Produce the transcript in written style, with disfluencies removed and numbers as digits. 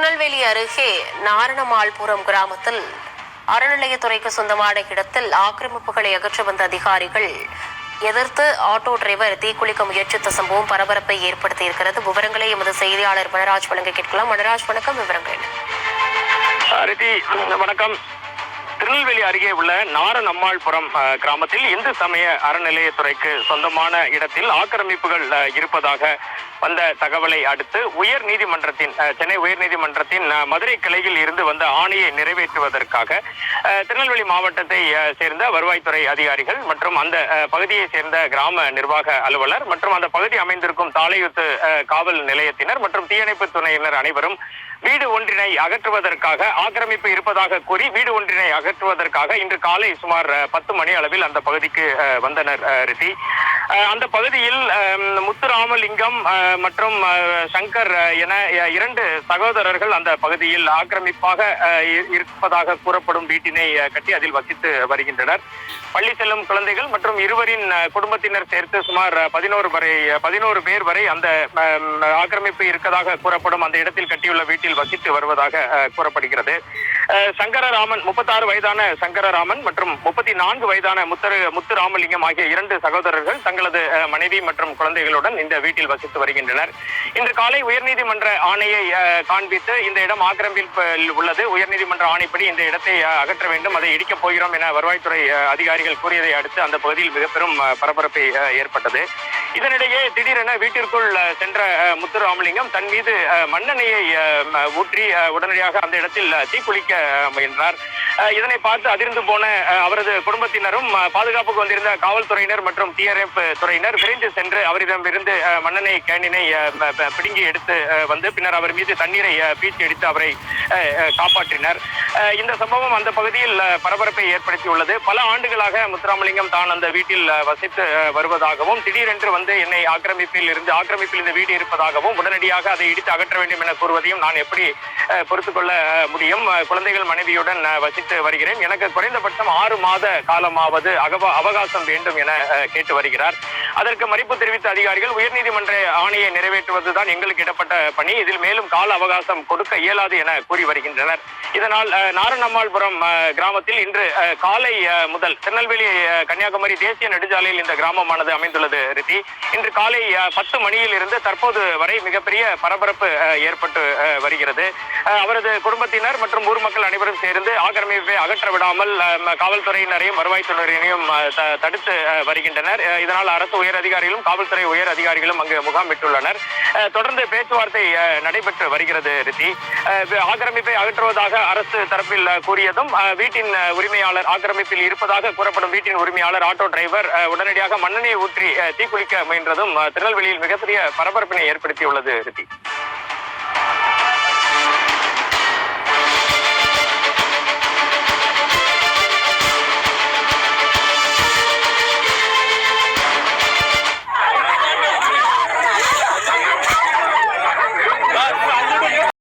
திருநெல்வேலி அருகே நாரணமாள்புரம் கிராமத்தில் அறநிலையத்துறைக்கு சொந்தமான இடத்தில் ஆக்கிரமிப்புகளை அகற்ற வந்த அதிகாரிகள் எதிர்த்து ஆட்டோ டிரைவர் தீக்குளிக்க முயற்சித்த சம்பவம் பரபரப்பை ஏற்படுத்தியிருக்கிறது. விவரங்களை எமது செய்தியாளர் மணராஜ் வழங்க கேட்கலாம். மணராஜ், வணக்கம். விவரங்கள் வணக்கம். திருநெல்வேலி அருகே உள்ள நாரணம்மாள்புரம் கிராமத்தில் இந்து சமய அறநிலையத்துறைக்கு சொந்தமான இடத்தில் ஆக்கிரமிப்புகள் இருப்பதாக வந்த தகவலை அடுத்து சென்னை உயர்நீதிமன்றத்தின் மதுரை கிளையில் இருந்து வந்த ஆணையை நிறைவேற்றுவதற்காக திருநெல்வேலி மாவட்டத்தை சேர்ந்த வருவாய்த்துறை அதிகாரிகள் மற்றும் அந்த பகுதியை சேர்ந்த கிராம நிர்வாக அலுவலர் மற்றும் அந்த பகுதி அமைந்திருக்கும் தாளையூத்து காவல் நிலையத்தினர் மற்றும் தீயணைப்பு துறையினர் அனைவரும் வீடு ஒன்றினை அகற்றுவதற்காக ஆக்கிரமிப்பு இருப்பதாக கூறி வீடு ஒன்றினை அகற்றுவதற்காக இன்று காலை சுமார் 10 மணி அளவில் அந்த பகுதிக்கு வந்தனர். அந்த பகுதியில் முத்துராமலிங்கம் மற்றும் சங்கர் என 2 சகோதரர்கள் அந்த பகுதியில் ஆக்கிரமிப்பாக இருப்பதாக கூறப்படும் வீட்டினை கட்டி அதில் வசித்து வருகின்றனர். பள்ளி செல்லும் குழந்தைகள் மற்றும் இருவரின் குடும்பத்தினர் சேர்த்து சுமார் 11 பேர் வரை அந்த ஆக்கிரமிப்பு இருக்கதாக கூறப்படும் அந்த இடத்தில் கட்டியுள்ள வீட்டில் வசித்து வருவதாக கூறப்படுகிறது. சங்கரராமன் 36 வயதான சங்கரராமன் மற்றும் 34 வயதான முத்துராமலிங்கம் ஆகிய 2 சகோதரர்கள் தங்களது மனைவி மற்றும் குழந்தைகளுடன் இந்த வீட்டில் வசித்து வருகின்றனர். இன்று காலை உயர்நீதிமன்ற ஆணையை காண்பித்து இந்த இடம் ஆக்கிரமிப்பில் உள்ளது, உயர்நீதிமன்ற ஆணைப்படி இந்த இடத்தை அகற்ற வேண்டும், அதை இடிக்கப் போகிறோம் என வருவாய்த்துறை அதிகாரிகள் கூறியதை அடுத்து அந்த பகுதியில் மிக பெரும் பரபரப்பை ஏற்பட்டது. இதனிடையே திடீரென வீட்டிற்குள் சென்ற முத்துராமலிங்கம் தன் மீது மண்ணெண்ணெயை ஊற்றி உடனடியாக அந்த இடத்தில் தீக்குளிக்க முயன்றார். இதனை பார்த்து அதிர்ந்து போன அவரது குடும்பத்தினரும் பாதுகாப்புக்கு வந்திருந்த காவல்துறையினர் மற்றும் தீயணைப்பு துறையினர் விரைந்து சென்று அவரிடமிருந்து மண்ணெண்ணெய் கேனினை பிடுங்கி எடுத்து வந்து பின்னர் அவர் மீது தண்ணீரை பீச்சி அடித்து அவரை காப்பாற்றினர். இந்த சம்பவம் அந்த பகுதியில் பரபரப்பை ஏற்படுத்தியுள்ளது. பல ஆண்டுகளாக முத்துராமலிங்கம் தான் அந்த வீட்டில் வசித்து வருவதாகவும் திடீரென்று வந்து என்னை ஆக்கிரமிப்பில் இந்த வீடு இருப்பதாகவும் உடனடியாக அதை இடித்து அகற்ற வேண்டும் என கூறுவதையும் நான் எப்படி பொறுத்துக் கொள்ள முடியும்? குழந்தைகள் மனைவியுடன் வசித்து வருகிறேன், எனக்கு குறைந்தபட்சம் 6 மாத காலமாவது அவகாசம் வேண்டும் என கேட்டு வருகிறார். அதற்கு மறுப்பு தெரிவித்த அதிகாரிகள் உயர்நீதிமன்ற ஆணையை நிறைவேற்றுவதுதான் எங்களுக்கு இடப்பட்ட பணி, இதில் மேலும் கால அவகாசம் கொடுக்க இயலாது என கூறி வருகின்றனர். இதனால் நாரணம்மாள்புரம் கிராமத்தில் இன்று காலை முதல் திருநெல்வேலி கன்னியாகுமரி தேசிய நெடுஞ்சாலையில் இந்த கிராமமானது அமைந்துள்ளது. இன்று காலை 10 மணியில் இருந்து தற்போது வரை மிகப்பெரிய பரபரப்பு ஏற்பட்டு வருகிறது. அவரது குடும்பத்தினர் மற்றும் ஊர் மக்கள் அனைவரும் சேர்ந்து ஆக்கிரமிப்பை அகற்ற விடாமல் காவல்துறையினரையும் வருவாய்த்துறையினரையும் தடுத்து வருகின்றனர். இதனால் அரசு உயர் அதிகாரிகளும் காவல்துறை உயர் அதிகாரிகளும் அங்கு முகாமிட்டுள்ளனர். தொடர்ந்து பேச்சுவார்த்தை நடைபெற்று வருகிறது. ஆக்கிரமிப்பை அகற்றுவதாக அரசு தரப்பில் கூறியதும் வீட்டின் உரிமையாளர் ஆக்கிரமிப்பில் இருப்பதாக கூறப்படும் வீட்டின் உரிமையாளர் ஆட்டோ டிரைவர் உடனடியாக மண்ணெண்ணெயை ஊற்றி தீக்குளிக்க முயன்றதும் திருநெல்வேலியில் மிகப்பெரிய பரபரப்பினை ஏற்படுத்தியுள்ளது.